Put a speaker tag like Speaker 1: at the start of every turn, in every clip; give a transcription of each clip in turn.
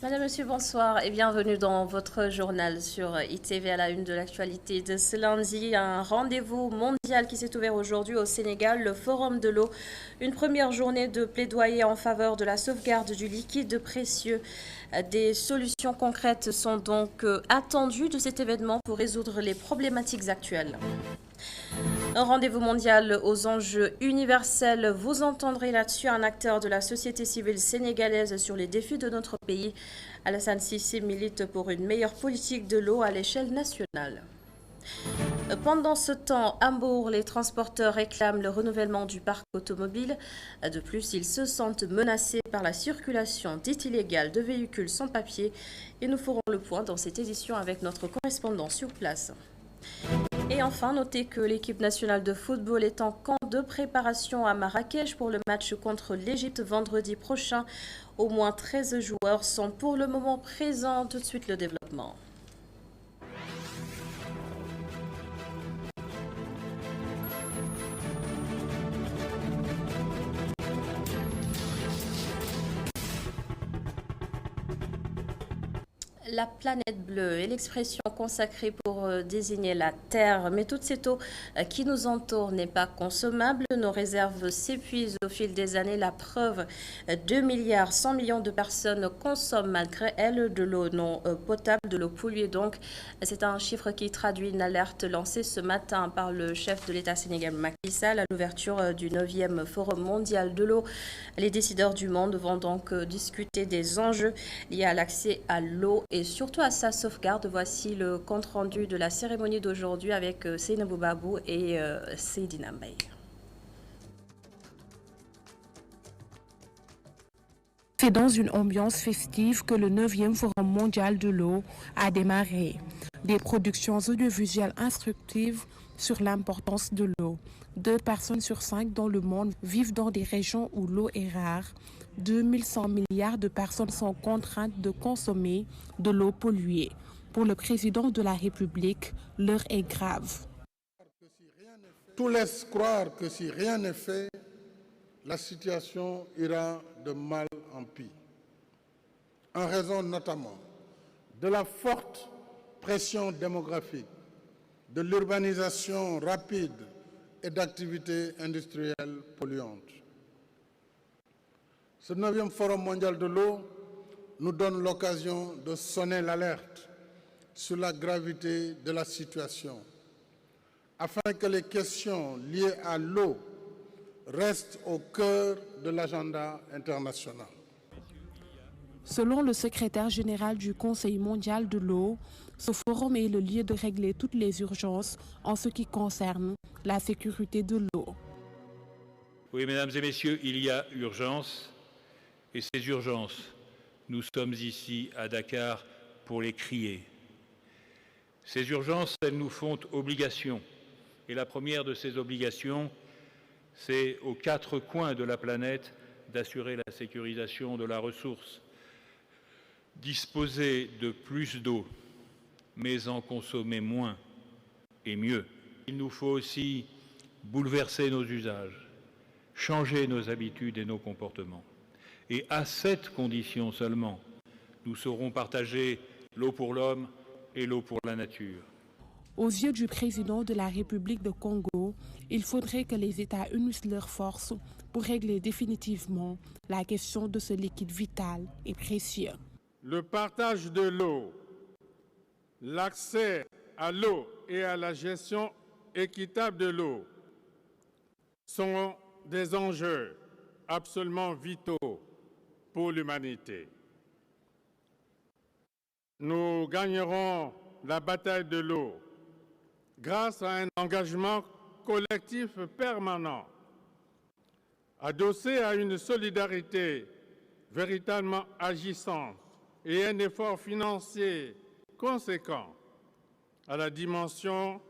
Speaker 1: Madame, Monsieur, bonsoir et bienvenue dans votre journal sur ITV à la une de l'actualité de ce lundi. Un rendez-vous mondial qui s'est ouvert aujourd'hui au Sénégal, le Forum de l'eau. Une première journée de plaidoyer en faveur de la sauvegarde du liquide précieux. Des solutions concrètes sont donc attendues de cet événement pour résoudre les problématiques actuelles. Un rendez-vous mondial aux enjeux universels. Vous entendrez là-dessus un acteur de la société civile sénégalaise sur les défis de notre pays. Alassane Sissi milite pour une meilleure politique de l'eau à l'échelle nationale. Pendant ce temps, à Hambourg, les transporteurs réclament le renouvellement du parc automobile. De plus, ils se sentent menacés par la circulation dite illégale de véhicules sans papier. Et nous ferons le point dans cette édition avec notre correspondant sur place. Et enfin, notez que l'équipe nationale de football est en camp de préparation à Marrakech pour le match contre l'Égypte vendredi prochain. Au moins 13 joueurs sont pour le moment présents. Tout de suite, le développement. La planète bleue est l'expression consacrée pour désigner la Terre. Mais toute cette eau qui nous entoure n'est pas consommable. Nos réserves s'épuisent au fil des années. La preuve, 2 milliards 100 millions de personnes consomment malgré elles de l'eau non potable, de l'eau polluée. Donc, c'est un chiffre qui traduit une alerte lancée ce matin par le chef de l'État sénégalais Macky Sall à l'ouverture du 9e Forum mondial de l'eau. Les décideurs du monde vont donc discuter des enjeux liés à l'accès à l'eau et surtout à sa sauvegarde. Voici le compte-rendu de la cérémonie d'aujourd'hui avec Seynabou Babou et Seydina Mbaye.
Speaker 2: C'est dans une ambiance festive que le 9e Forum mondial de l'eau a démarré. Des productions audiovisuelles instructives sur l'importance de l'eau. 2 personnes sur 5 dans le monde vivent dans des régions où l'eau est rare. 2100 milliards de personnes sont contraintes de consommer de l'eau polluée. Pour le président de la République, l'heure est grave.
Speaker 3: Tout laisse croire que si rien n'est fait, la situation ira de mal en pis. En raison notamment de la forte pression démographique, de l'urbanisation rapide et d'activités industrielles polluantes. Ce 9e Forum mondial de l'eau nous donne l'occasion de sonner l'alerte sur la gravité de la situation, afin que les questions liées à l'eau restent au cœur de l'agenda international.
Speaker 2: Selon le secrétaire général du Conseil mondial de l'eau, ce forum est le lieu de régler toutes les urgences en ce qui concerne la sécurité de l'eau.
Speaker 4: Oui, mesdames et messieurs, il y a urgence. Et ces urgences, nous sommes ici à Dakar pour les crier. Ces urgences, elles nous font obligation. Et la première de ces obligations, c'est aux 4 coins de la planète d'assurer la sécurisation de la ressource. Disposer de plus d'eau, mais en consommer moins et mieux. Il nous faut aussi bouleverser nos usages, changer nos habitudes et nos comportements. Et à cette condition seulement, nous saurons partager l'eau pour l'homme et l'eau pour la nature.
Speaker 2: Aux yeux du président de la République de Congo, il faudrait que les États unissent leurs forces pour régler définitivement la question de ce liquide vital et précieux.
Speaker 5: Le partage de l'eau, l'accès à l'eau et à la gestion équitable de l'eau sont des enjeux absolument vitaux pour l'humanité. Nous gagnerons la bataille de l'eau grâce à un engagement collectif permanent, adossé à une solidarité véritablement agissante et un effort financier conséquent à la dimension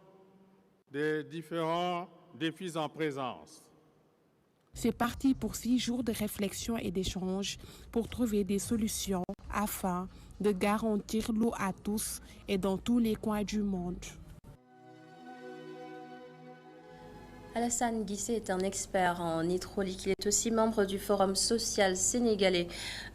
Speaker 5: des différents défis en présence.
Speaker 2: C'est parti pour 6 jours de réflexion et d'échange pour trouver des solutions afin de garantir l'eau à tous et dans tous les coins du monde.
Speaker 1: Alassane Guissé est un expert en hydraulique. Il est aussi membre du Forum social sénégalais.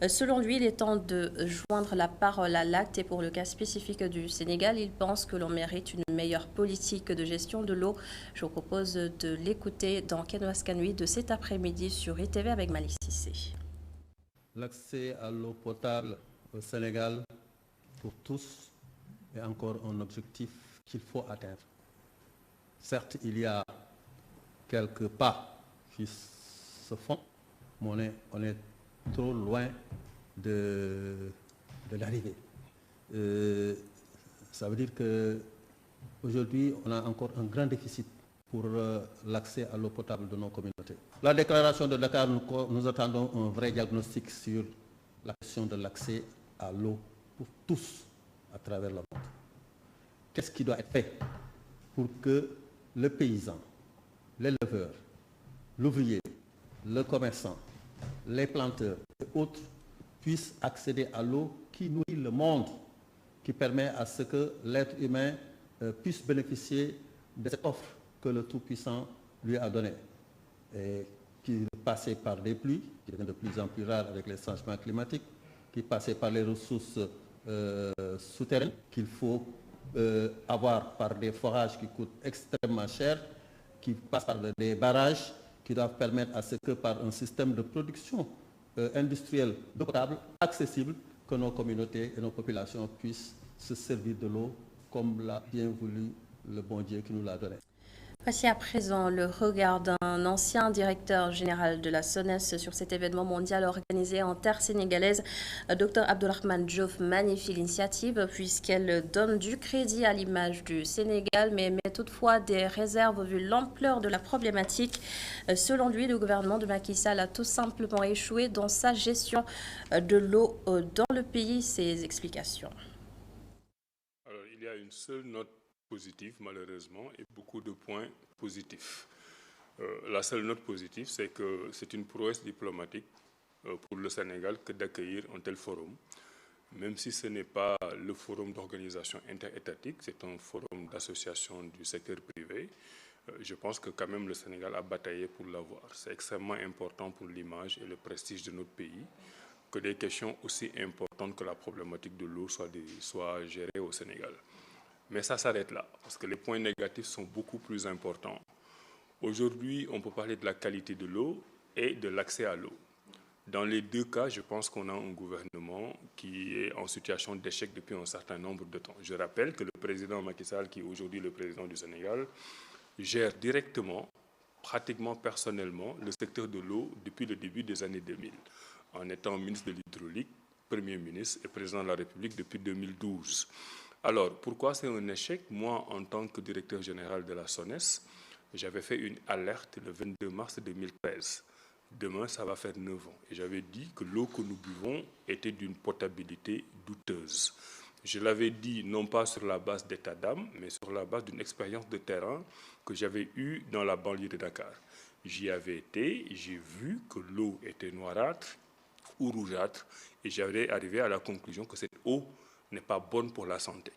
Speaker 1: Selon lui, il est temps de joindre la parole à l'acte et pour le cas spécifique du Sénégal, il pense que l'on mérite une meilleure politique de gestion de l'eau. Je vous propose de l'écouter dans Kenouas Kanui de cet après-midi sur ITV avec Malik Sissé.
Speaker 6: L'accès à l'eau potable au Sénégal pour tous est encore un objectif qu'il faut atteindre. Certes, il y a quelques pas qui se font, mais on est trop loin de l'arrivée. Ça veut dire qu'aujourd'hui, on a encore un grand déficit pour l'accès à l'eau potable de nos communautés. La déclaration de Dakar, nous attendons un vrai diagnostic sur la question de l'accès à l'eau pour tous à travers le monde. Qu'est-ce qui doit être fait pour que le paysan, l'éleveur, l'ouvrier, le commerçant, les planteurs et autres puissent accéder à l'eau qui nourrit le monde, qui permet à ce que l'être humain puisse bénéficier de cette offre que le Tout-Puissant lui a donnée, et qui passait par des pluies, qui deviennent de plus en plus rares avec les changements climatiques, qui passait par les ressources souterraines qu'il faut avoir par des forages qui coûtent extrêmement cher, qui passent par des barrages qui doivent permettre à ce que par un système de production industrielle d'eau potable accessible, que nos communautés et nos populations puissent se servir de l'eau comme l'a bien voulu le bon Dieu qui nous l'a donné.
Speaker 1: Voici à présent le regard d'un ancien directeur général de la SONES sur cet événement mondial organisé en terre sénégalaise. Dr Abdourahmane Diouf magnifie l'initiative puisqu'elle donne du crédit à l'image du Sénégal, mais met toutefois des réserves vu l'ampleur de la problématique. Selon lui, le gouvernement de Macky Sall a tout simplement échoué dans sa gestion de l'eau dans le pays. Ses explications.
Speaker 7: Alors, il y a une seule note positive, malheureusement, et beaucoup de points positifs. La seule note positive, c'est que c'est une prouesse diplomatique pour le Sénégal que d'accueillir un tel forum. Même si ce n'est pas le forum d'organisation interétatique, c'est un forum d'association du secteur privé, je pense que quand même le Sénégal a bataillé pour l'avoir. C'est extrêmement important pour l'image et le prestige de notre pays que des questions aussi importantes que la problématique de l'eau soient gérées au Sénégal. Mais ça s'arrête là, parce que les points négatifs sont beaucoup plus importants. Aujourd'hui, on peut parler de la qualité de l'eau et de l'accès à l'eau. Dans les deux cas, je pense qu'on a un gouvernement qui est en situation d'échec depuis un certain nombre de temps. Je rappelle que le président Macky Sall, qui est aujourd'hui le président du Sénégal, gère directement, pratiquement personnellement, le secteur de l'eau depuis le début des années 2000, en étant ministre de l'hydraulique, Premier ministre et président de la République depuis 2012. Alors, pourquoi c'est un échec? Moi, en tant que directeur général de la SONES, j'avais fait une alerte le 22 mars 2013. Demain, ça va faire 9 ans. Et j'avais dit que l'eau que nous buvons était d'une potabilité douteuse. Je l'avais dit non pas sur la base d'état d'âme, mais sur la base d'une expérience de terrain que j'avais eue dans la banlieue de Dakar. J'y avais été, j'ai vu que l'eau était noirâtre ou rougeâtre, et j'avais arrivé à la conclusion que cette eau n'est pas bonne pour la santé.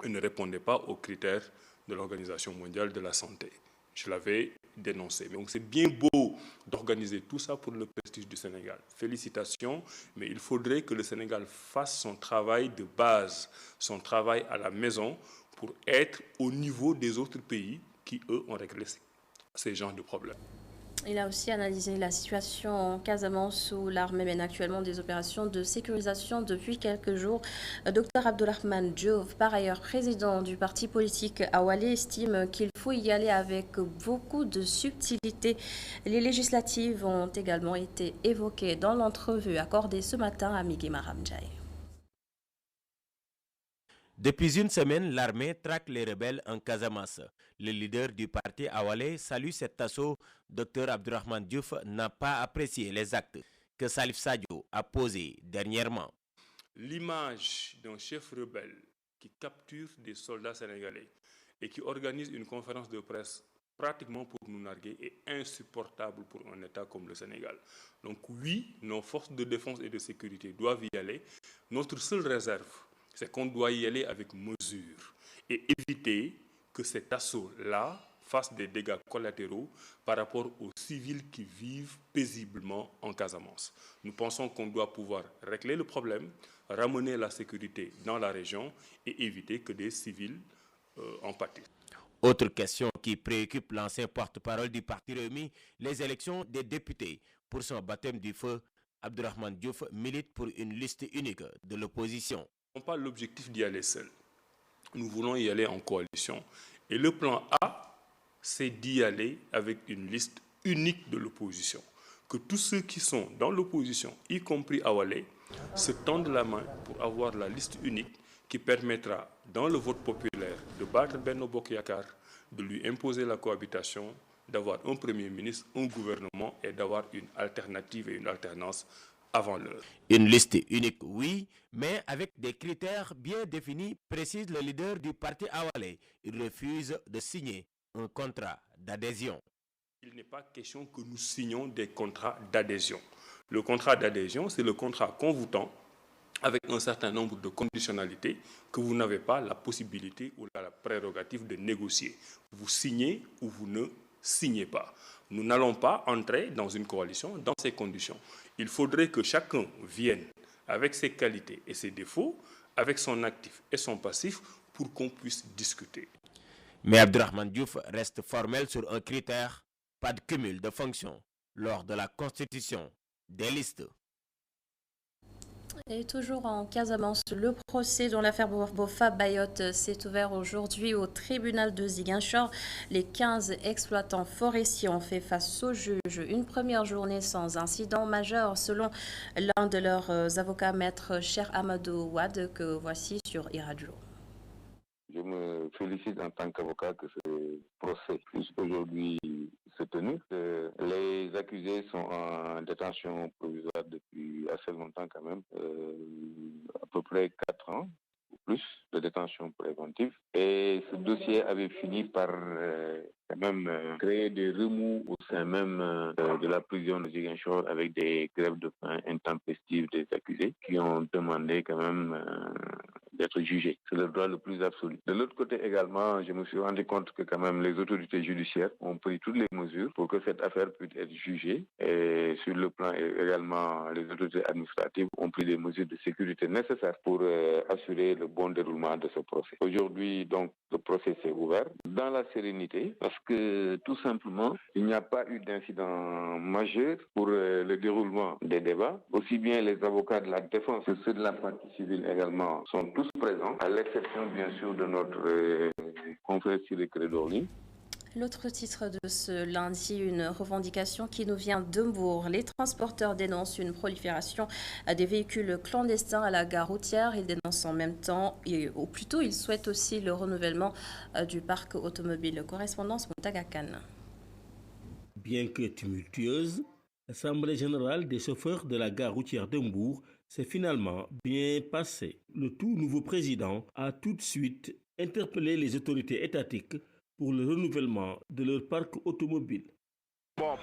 Speaker 7: Elle ne répondait pas aux critères de l'Organisation mondiale de la santé. Je l'avais dénoncé. Donc c'est bien beau d'organiser tout ça pour le prestige du Sénégal. Félicitations, mais il faudrait que le Sénégal fasse son travail de base, son travail à la maison, pour être au niveau des autres pays qui, eux, ont réglé ces genres de problèmes.
Speaker 1: Il a aussi analysé la situation en Casamance où l'armée mène actuellement des opérations de sécurisation depuis quelques jours. Dr Abdourahmane Diouf, par ailleurs président du parti politique Awalé, estime qu'il faut y aller avec beaucoup de subtilité. Les législatives ont également été évoquées dans l'entrevue accordée ce matin à Migui Maramdjaye.
Speaker 8: Depuis une semaine, l'armée traque les rebelles en Casamance. Le leader du parti Awalé salue cet assaut. Dr Abdourahmane Diouf n'a pas apprécié les actes que Salif Sadio a posés dernièrement.
Speaker 7: L'image d'un chef rebelle qui capture des soldats sénégalais et qui organise une conférence de presse pratiquement pour nous narguer est insupportable pour un État comme le Sénégal. Donc oui, nos forces de défense et de sécurité doivent y aller. Notre seule réserve, c'est qu'on doit y aller avec mesure et éviter que cet assaut-là fasse des dégâts collatéraux par rapport aux civils qui vivent paisiblement en Casamance. Nous pensons qu'on doit pouvoir régler le problème, ramener la sécurité dans la région et éviter que des civils en pâtissent.
Speaker 8: Autre question qui préoccupe l'ancien porte-parole du parti Rewmi, les élections des députés. Pour son baptême du feu, Abdourahmane Diouf milite pour une liste unique de l'opposition.
Speaker 7: Nous n'avons pas l'objectif d'y aller seul. Nous voulons y aller en coalition. Et le plan A, c'est d'y aller avec une liste unique de l'opposition. Que tous ceux qui sont dans l'opposition, y compris Awalé, se tendent la main pour avoir la liste unique qui permettra, dans le vote populaire, de battre Benno Bokk Yakaar, de lui imposer la cohabitation, d'avoir un Premier ministre, un gouvernement et d'avoir une alternative et une alternance avant l'heure.
Speaker 8: Une liste unique, oui, mais avec des critères bien définis, précise le leader du parti Awalé. Il refuse de signer un contrat d'adhésion.
Speaker 7: Il n'est pas question que nous signions des contrats d'adhésion. Le contrat d'adhésion, c'est le contrat qu'on vous tend avec un certain nombre de conditionnalités que vous n'avez pas la possibilité ou la prérogative de négocier. Vous signez ou vous ne signez pas. Nous n'allons pas entrer dans une coalition dans ces conditions. Il faudrait que chacun vienne avec ses qualités et ses défauts, avec son actif et son passif, pour qu'on puisse discuter.
Speaker 8: Mais Abdourahmane Diouf reste formel sur un critère, pas de cumul de fonctions lors de la constitution des listes.
Speaker 1: Et toujours en Casamance, le procès dans l'affaire Boffa Bayotte s'est ouvert aujourd'hui au tribunal de Ziguinchor. Les 15 exploitants forestiers ont fait face au juge. Une première journée sans incident majeur selon l'un de leurs avocats, maître Cheikh Amadou Wade, que voici sur iRadio.
Speaker 9: Je me félicite en tant qu'avocat que ce procès puisse aujourd'hui se tenir. Les accusés sont en détention provisoire depuis assez longtemps quand même, à peu près 4 ans ou plus de détention préventive. Et ce dossier avait fini par quand même créer des remous au sein même de la prison de Ziguinchor avec des grèves de faim intempestives des accusés qui ont demandé quand même d'être jugés. C'est le droit le plus absolu. De l'autre côté également, je me suis rendu compte que quand même les autorités judiciaires ont pris toutes les mesures pour que cette affaire puisse être jugée. Et sur le plan également, les autorités administratives ont pris les mesures de sécurité nécessaires pour assurer le bon déroulement de ce procès. Aujourd'hui, donc, le procès s'est ouvert dans la sérénité parce que tout simplement, il n'y a pas eu d'incident majeur pour le déroulement des débats. Aussi bien les avocats de la défense que ceux de la partie civile également sont tous présents, à l'exception bien sûr de notre confrère Cyril Crédorli.
Speaker 1: L'autre titre de ce lundi, une revendication qui nous vient d'Embourg. Les transporteurs dénoncent une prolifération des véhicules clandestins à la gare routière. Ils dénoncent en même temps, ou plutôt ils souhaitent aussi le renouvellement du parc automobile. Correspondance Montagakan.
Speaker 10: Bien que tumultueuse, l'Assemblée générale des chauffeurs de la gare routière d'Embourg s'est finalement bien passée. Le tout nouveau président a tout de suite interpellé les autorités étatiques pour le renouvellement de leur parc automobile. Pour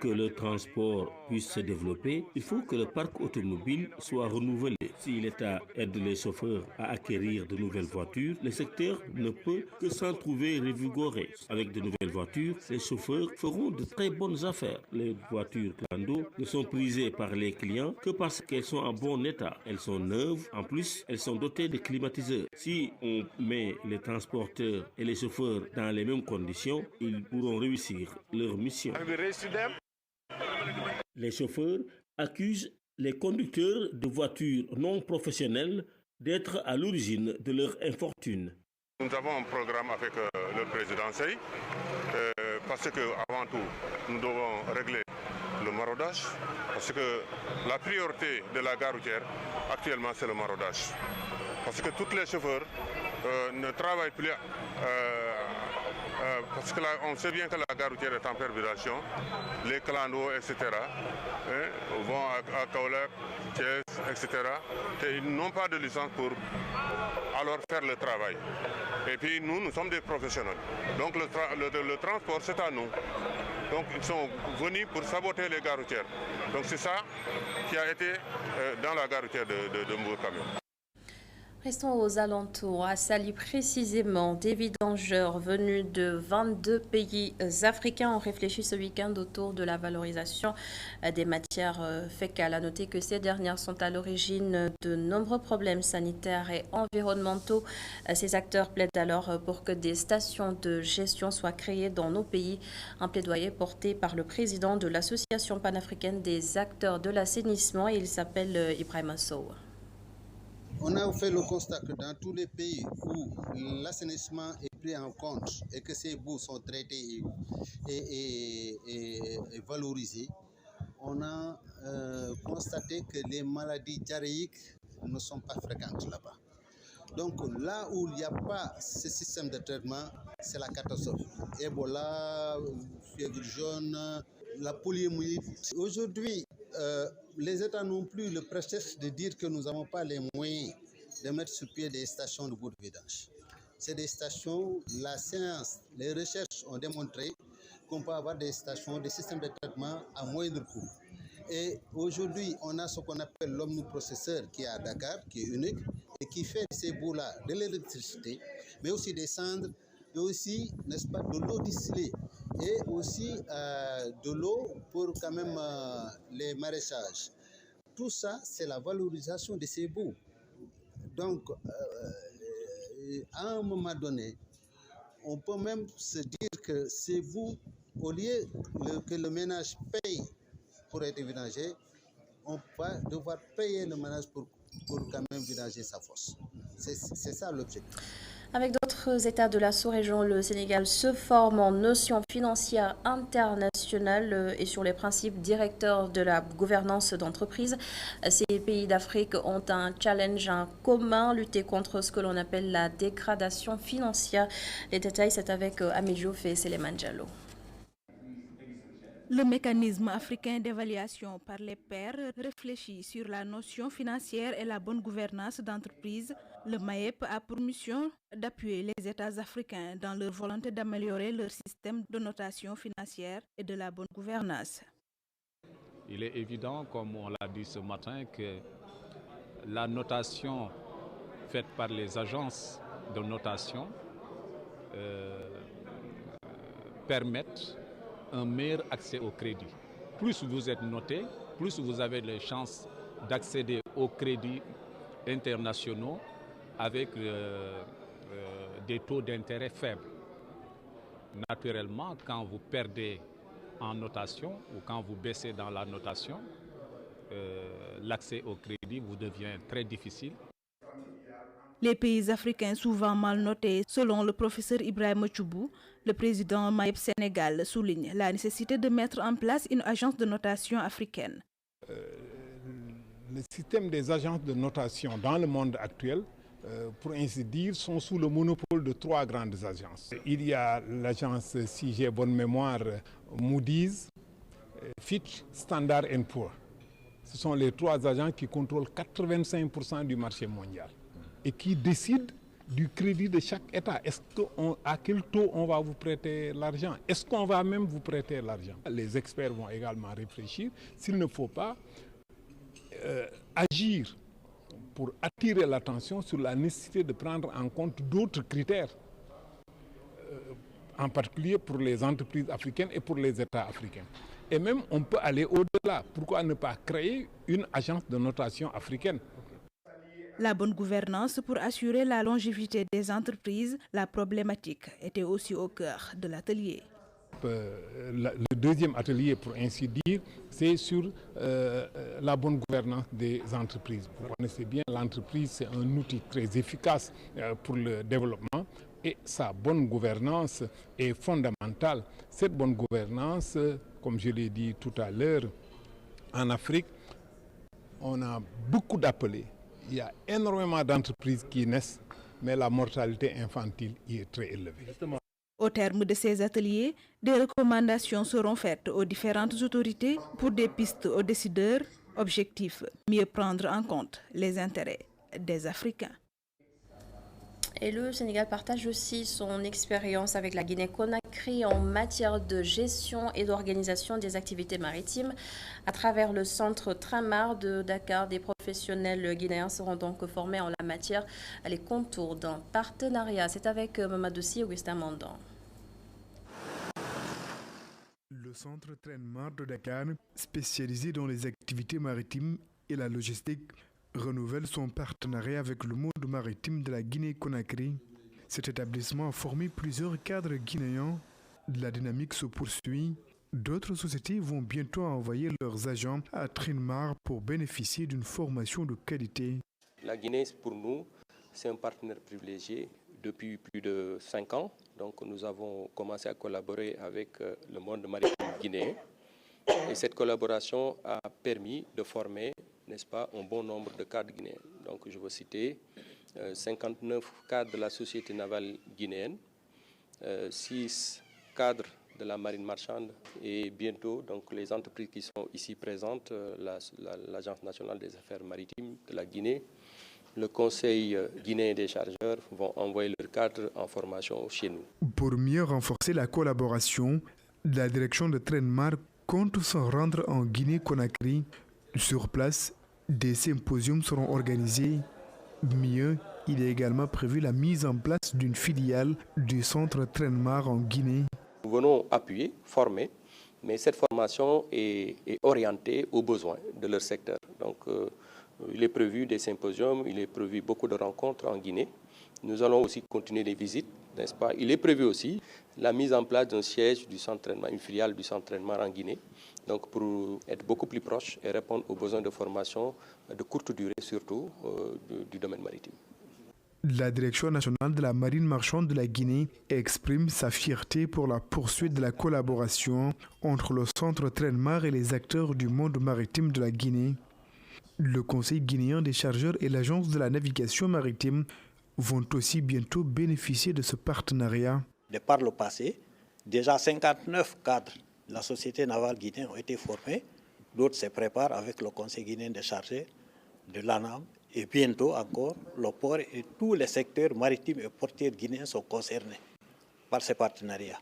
Speaker 10: que le transport puisse se développer, il faut que le parc automobile soit renouvelé. Si l'État aide les chauffeurs à acquérir de nouvelles voitures, le secteur ne peut que s'en trouver revigoré. Avec de nouvelles voitures, les chauffeurs feront de très bonnes affaires. Les voitures clando ne sont prisées par les clients que parce qu'elles sont en bon état. Elles sont neuves, en plus, elles sont dotées de climatiseurs. Si on met les transporteurs et les chauffeurs dans les mêmes conditions, ils pourront réussir leur mission. Les chauffeurs accusent les conducteurs de voitures non professionnelles d'être à l'origine de leur infortune.
Speaker 11: Nous avons un programme avec le président Sey, parce que avant tout, nous devons régler le maraudage, parce que la priorité de la gare routière actuellement c'est le maraudage. Parce que tous les chauffeurs ne travaillent plus parce que là, on sait bien que la gare routière est en perturbation, les clandos, etc., vont à Kaolack, Thiès, etc., et ils n'ont pas de licence pour alors faire le travail. Et puis nous sommes des professionnels. Donc le transport, c'est à nous. Donc ils sont venus pour saboter les gares routières. Donc c'est ça qui a été dans la gare routière de Mbour quand même.
Speaker 1: Restons aux alentours. À Saly précisément, des vidangeurs venus de 22 pays africains ont réfléchi ce week-end autour de la valorisation des matières fécales. À noter que ces dernières sont à l'origine de nombreux problèmes sanitaires et environnementaux. Ces acteurs plaident alors pour que des stations de gestion soient créées dans nos pays. Un plaidoyer porté par le président de l'Association panafricaine des acteurs de l'assainissement. Il s'appelle Ibrahima Sow.
Speaker 12: On a fait le constat que dans tous les pays où l'assainissement est pris en compte et que ces boues sont traités et valorisés, on a constaté que les maladies diarrhéiques ne sont pas fréquentes là-bas. Donc là où il n'y a pas ce système de traitement, c'est la catastrophe. Ebola, fièvre jaune, la poliomyélite. Aujourd'hui, les États n'ont plus le prétexte de dire que nous n'avons pas les moyens de mettre sur pied des stations de boue de vidange. C'est des stations, la science, les recherches ont démontré qu'on peut avoir des stations, des systèmes de traitement à moindre coût. Et aujourd'hui, on a ce qu'on appelle l'omniprocesseur qui est à Dakar, qui est unique, et qui fait de ces boues-là de l'électricité, mais aussi des cendres, mais aussi, n'est-ce pas, de l'eau distillée, et aussi de l'eau pour quand même les maraîchages. Tout ça, c'est la valorisation de ces boues. Donc, à un moment donné, on peut même se dire que ces boues, au lieu que le ménage paye pour être vidangé, on va devoir payer le ménage pour quand même vidanger sa fosse. C'est ça l'objectif.
Speaker 1: Avec d'autres États de la sous-région, le Sénégal se forme en notions financières internationales et sur les principes directeurs de la gouvernance d'entreprise. Ces pays d'Afrique ont un challenge en commun, lutter contre ce que l'on appelle la dégradation financière. Les détails, c'est avec Ami Diouf et Séléman Diallo.
Speaker 13: Le mécanisme africain d'évaluation par les pairs réfléchit sur la notion financière et la bonne gouvernance d'entreprise. Le MAEP a pour mission d'appuyer les États africains dans leur volonté d'améliorer leur système de notation financière et de la bonne gouvernance.
Speaker 14: Il est évident, comme on l'a dit ce matin, que la notation faite par les agences de notation permettent un meilleur accès au crédit. Plus vous êtes noté, plus vous avez les chances d'accéder aux crédits internationaux avec des taux d'intérêt faibles. Naturellement, quand vous perdez en notation ou quand vous baissez dans la notation, l'accès au crédit vous devient très difficile.
Speaker 13: Les pays africains souvent mal notés, selon le professeur Ibrahima Choubou, le président MAEP Sénégal souligne la nécessité de mettre en place une agence de notation africaine.
Speaker 15: Le système des agences de notation dans le monde actuel, pour ainsi dire, sont sous le monopole de 3 grandes agences. Il y a l'agence, si j'ai bonne mémoire, Moody's, Fitch, Standard & Poor's. Ce sont les 3 agences qui contrôlent 85% du marché mondial et qui décident du crédit de chaque État. À quel taux on va vous prêter l'argent? Est-ce qu'on va même vous prêter l'argent? Les experts vont également réfléchir s'il ne faut pas agir pour attirer l'attention sur la nécessité de prendre en compte d'autres critères, en particulier pour les entreprises africaines et pour les États africains. Et même, on peut aller au-delà. Pourquoi ne pas créer une agence de notation africaine?
Speaker 13: La bonne gouvernance pour assurer la longévité des entreprises, la problématique était aussi au cœur de l'atelier.
Speaker 15: Le deuxième atelier, pour ainsi dire, c'est sur la bonne gouvernance des entreprises. Vous connaissez bien, l'entreprise, c'est un outil très efficace pour le développement et sa bonne gouvernance est fondamentale. Cette bonne gouvernance, comme je l'ai dit tout à l'heure, en Afrique, on a beaucoup d'appelés. Il y a énormément d'entreprises qui naissent, mais la mortalité infantile y est très élevée.
Speaker 13: Au terme de ces ateliers, des recommandations seront faites aux différentes autorités pour des pistes aux décideurs. Objectif, mieux prendre en compte les intérêts des Africains.
Speaker 1: Et le Sénégal partage aussi son expérience avec la Guinée-Conakry. Conakry en matière de gestion et d'organisation des activités maritimes. À travers le centre Tramar de Dakar, des professionnels guinéens seront donc formés en la matière. Les contours d'un partenariat, c'est avec Mamadou Sy et Augustin Mandan.
Speaker 16: Le centre Tramar de Dakar, spécialisé dans les activités maritimes et la logistique, renouvelle son partenariat avec le monde maritime de la Guinée-Conakry. Cet établissement a formé plusieurs cadres guinéens. La dynamique se poursuit. D'autres sociétés vont bientôt envoyer leurs agents à Tramar pour bénéficier d'une formation de qualité.
Speaker 17: La Guinée, pour nous, c'est un partenaire privilégié depuis plus de 5 ans. Donc nous avons commencé à collaborer avec le monde maritime guinéen. Et cette collaboration a permis de former, n'est-ce pas, un bon nombre de cadres guinéens. Donc je veux citer 59 cadres de la société navale guinéenne, 6 cadres de la marine marchande et bientôt donc les entreprises qui sont ici présentes, l'Agence nationale des affaires maritimes de la Guinée, le Conseil guinéen des chargeurs vont envoyer leurs cadres en formation chez nous.
Speaker 16: Pour mieux renforcer la collaboration, la direction de Tramar compte se rendre en Guinée-Conakry. Sur place, des symposiums seront organisés. Mieux, il est également prévu la mise en place d'une filiale du centre Tramar en Guinée.
Speaker 17: Nous venons appuyer, former, mais cette formation est orientée aux besoins de leur secteur. Donc, il est prévu des symposiums, il est prévu beaucoup de rencontres en Guinée. Nous allons aussi continuer les visites, n'est-ce pas? Il est prévu aussi la mise en place d'un siège du centre Tramar, une filiale du centre Tramar en Guinée, donc pour être beaucoup plus proche et répondre aux besoins de formation de courte durée, surtout du domaine maritime.
Speaker 16: La Direction nationale de la marine marchande de la Guinée exprime sa fierté pour la poursuite de la collaboration entre le centre Tramar et les acteurs du monde maritime de la Guinée. Le Conseil guinéen des chargeurs et l'Agence de la navigation maritime vont aussi bientôt bénéficier de ce partenariat.
Speaker 18: De par le passé, déjà 59 cadres de la société navale guinéenne ont été formés. D'autres se préparent avec le Conseil guinéen des chargeurs, de l'ANAM, et bientôt encore le port et tous les secteurs maritimes et portuaires guinéens sont concernés par ce partenariat.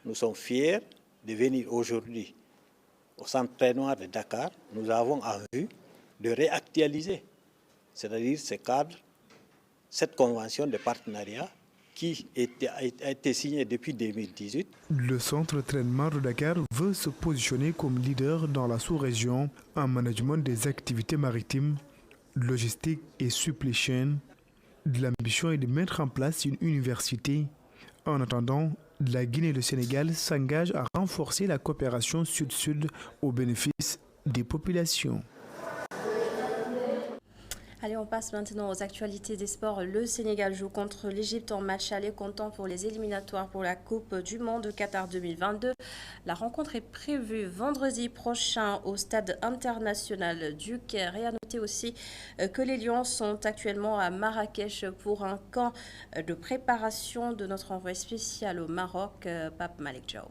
Speaker 18: Nous sommes fiers de venir aujourd'hui au centre Tramar de Dakar. Nous avons en vue de réactualiser, c'est-à-dire ce cadre, cette convention de partenariat qui a été signée depuis 2018.
Speaker 16: Le centre Tramar de Dakar veut se positionner comme leader dans la sous-région en management des activités maritimes, logistique et supply chain. L'ambition est de mettre en place une université. En attendant, la Guinée et le Sénégal s'engagent à renforcer la coopération sud-sud au bénéfice des populations.
Speaker 1: Allez, on passe maintenant aux actualités des sports. Le Sénégal joue contre l'Égypte en match aller comptant pour les éliminatoires pour la Coupe du Monde Qatar 2022. La rencontre est prévue vendredi prochain au stade international du Caire. Et à noter aussi que les Lions sont actuellement à Marrakech pour un camp de préparation de notre envoyé spécial au Maroc, Pape Malick Diaw.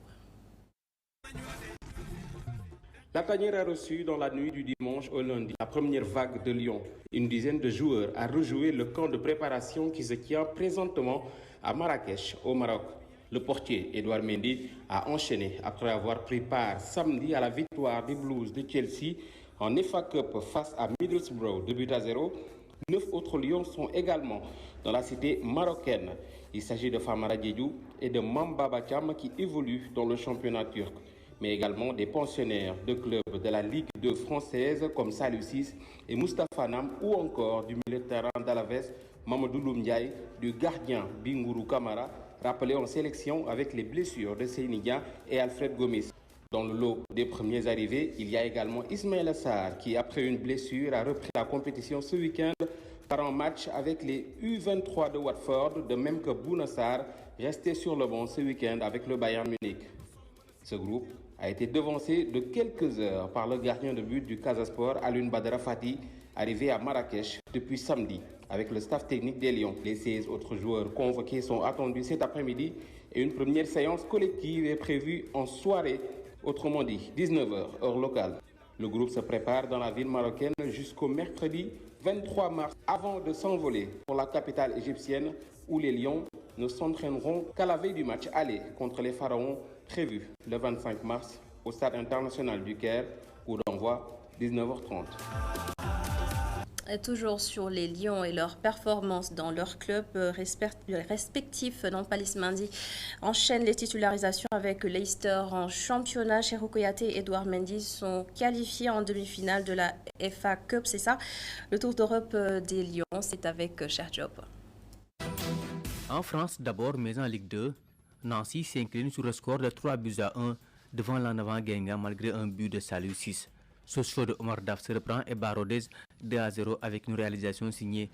Speaker 19: La tanière a reçu dans la nuit du dimanche au lundi la première vague de Lyon. Une dizaine de joueurs a rejoué le camp de préparation qui se tient présentement à Marrakech, au Maroc. Le portier Edouard Mendy a enchaîné après avoir pris part samedi à la victoire des Blues de Chelsea en FA Cup face à Middlesbrough 2-0. 9 autres Lions sont également dans la cité marocaine. Il s'agit de Famara Diédhiou et de Mamba Bacham qui évoluent dans le championnat turc, mais également des pensionnaires de clubs de la Ligue 2 française comme Salou Ciss et Moustapha Nam, ou encore du milieu de terrain d'Alaves, Mamadou Loumdiaye, du gardien Bingourou Kamara, rappelé en sélection avec les blessures de Seyniga et Alfred Gomis. Dans le lot des premiers arrivés, il y a également Ismaël Sarr qui, après une blessure, a repris la compétition ce week-end par un match avec les U23 de Watford, de même que Bouna Sarr, resté sur le banc ce week-end avec le Bayern Munich. Ce groupe a été devancé de quelques heures par le gardien de but du Casa Sport, Alioune Badara Fati, arrivé à Marrakech depuis samedi avec le staff technique des Lions. Les 16 autres joueurs convoqués sont attendus cet après-midi et une première séance collective est prévue en soirée, autrement dit 19h, heure locale. Le groupe se prépare dans la ville marocaine jusqu'au mercredi 23 mars avant de s'envoler pour la capitale égyptienne où les Lions ne s'entraîneront qu'à la veille du match aller contre les Pharaons prévu le 25 mars au Stade international du Caire, coup d'envoi 19h30.
Speaker 1: Et toujours sur les Lions et leurs performances dans leurs clubs respectifs, Nampalys Mendy enchaîne les titularisations avec Leicester en championnat. Cheikhou Kouyaté et Edouard Mendy sont qualifiés en demi-finale de la FA Cup, c'est ça. Le Tour d'Europe des Lions, c'est avec Cher Diop.
Speaker 20: En France d'abord, mais en Ligue 2, Nancy s'incline sur le score de 3-1 devant l'en avant Guingamp malgré un but de Saliou 6. Sochaux de Omar Daf se reprend et Barodez 2-0 avec une réalisation signée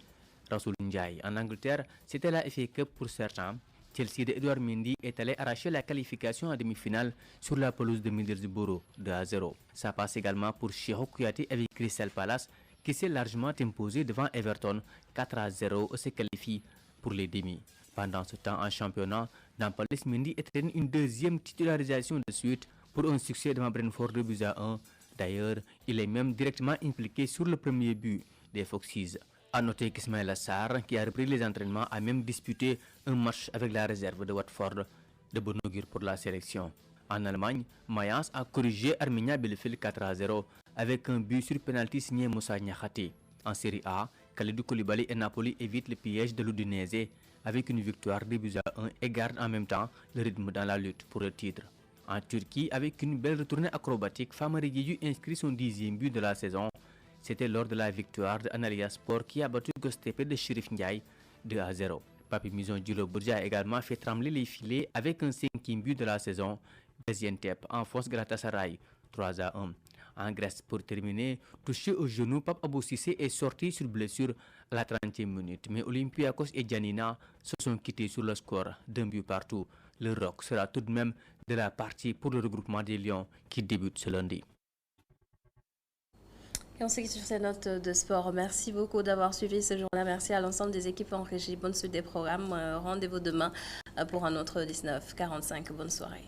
Speaker 20: Rassoul Ndiaye. En Angleterre, c'était la FA Cup pour certains. Chelsea de Edouard Mendy est allé arracher la qualification en demi-finale sur la pelouse de Middlesbrough 2-0. Ça passe également pour Cheikhou Kouyaté avec Crystal Palace qui s'est largement imposé devant Everton 4-0 et se qualifie pour les demi. Pendant ce temps en championnat, Nampalys Mendy entraîne une deuxième titularisation de suite pour un succès devant Brentford 2-1. D'ailleurs, il est même directement impliqué sur le premier but des Foxes. A noter qu'Ismaïla Sarr, qui a repris les entraînements, a même disputé un match avec la réserve de Watford de bon augure pour la sélection. En Allemagne, Mayence a corrigé Arminia Bielefeld 4-0 avec un but sur penalty signé Moussa Niakhaté. En Série A, Kalidou Koulibaly et Napoli évitent le piège de l'Udinese avec une victoire 2-1 et gardent en même temps le rythme dans la lutte pour le titre. En Turquie, avec une belle retournée acrobatique, Famara Diédhiou inscrit son 10e but de la saison. C'était lors de la victoire de Antalya Sport qui a battu Göztepe de Chérif Ndiaye 2-0. Papi Mison Djilo Bourdia a également fait trembler les filets avec un 5e but de la saison. Gaziantep enfonce Galatasaray 3-1. En Grèce, pour terminer, touché au genou, Pape Abou Cissé est sorti sur blessure à la 30e minute. Mais Olympiakos et Giannina se sont quittés sur le score d'un but partout. Le rock sera tout de même de la partie pour le regroupement des Lions qui débute ce lundi.
Speaker 1: Et on se quitte sur ces notes de sport. Merci beaucoup d'avoir suivi ce journal. Merci à l'ensemble des équipes en régie. Bonne suite des programmes. Rendez-vous demain pour un autre 19h45. Bonne soirée.